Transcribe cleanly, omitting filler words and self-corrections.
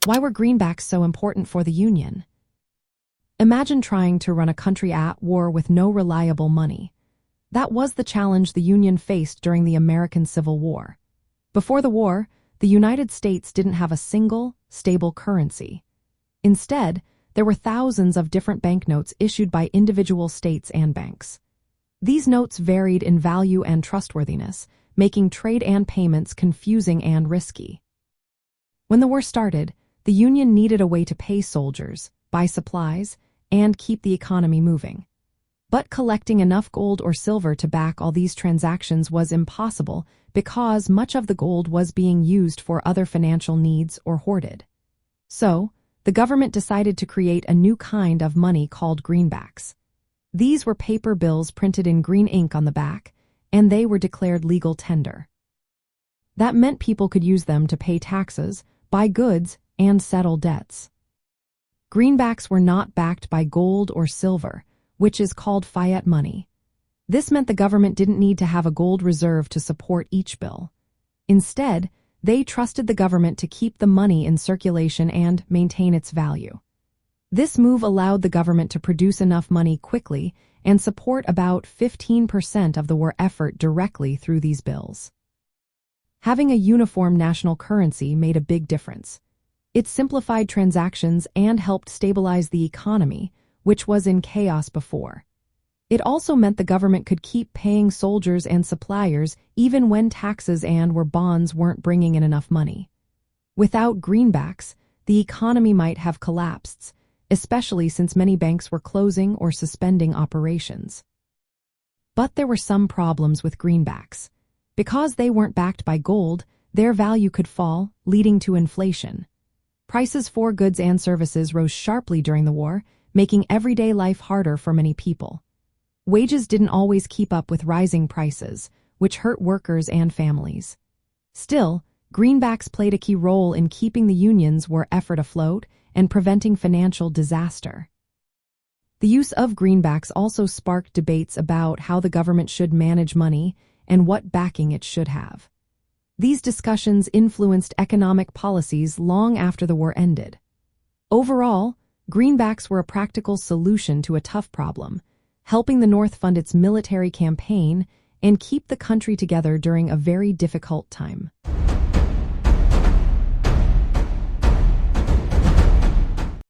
Why were greenbacks so important for the Union? Imagine trying to run a country at war with no reliable money. That was the challenge the Union faced during the American Civil War. Before the war, the United States didn't have a single, stable currency. Instead, there were thousands of different banknotes issued by individual states and banks. These notes varied in value and trustworthiness, making trade and payments confusing and risky. When the war started, the Union needed a way to pay soldiers, buy supplies, and keep the economy moving. But collecting enough gold or silver to back all these transactions was impossible because much of the gold was being used for other financial needs or hoarded. So, the government decided to create a new kind of money called greenbacks. These were paper bills printed in green ink on the back, and they were declared legal tender. That meant people could use them to pay taxes, buy goods, and settle debts. Greenbacks were not backed by gold or silver, which is called fiat money. This meant the government didn't need to have a gold reserve to support each bill. Instead, they trusted the government to keep the money in circulation and maintain its value. This move allowed the government to produce enough money quickly and support about 15% of the war effort directly through these bills. Having a uniform national currency made a big difference. It simplified transactions and helped stabilize the economy, which was in chaos before. It also meant the government could keep paying soldiers and suppliers even when taxes and bonds weren't bringing in enough money. Without greenbacks, the economy might have collapsed, especially since many banks were closing or suspending operations. But there were some problems with greenbacks. Because they weren't backed by gold, their value could fall, leading to inflation. Prices for goods and services rose sharply during the war, making everyday life harder for many people. Wages didn't always keep up with rising prices, which hurt workers and families. Still, greenbacks played a key role in keeping the Union's war effort afloat and preventing financial disaster. The use of greenbacks also sparked debates about how the government should manage money and what backing it should have. These discussions influenced economic policies long after the war ended. Overall, greenbacks were a practical solution to a tough problem, helping the North fund its military campaign and keep the country together during a very difficult time.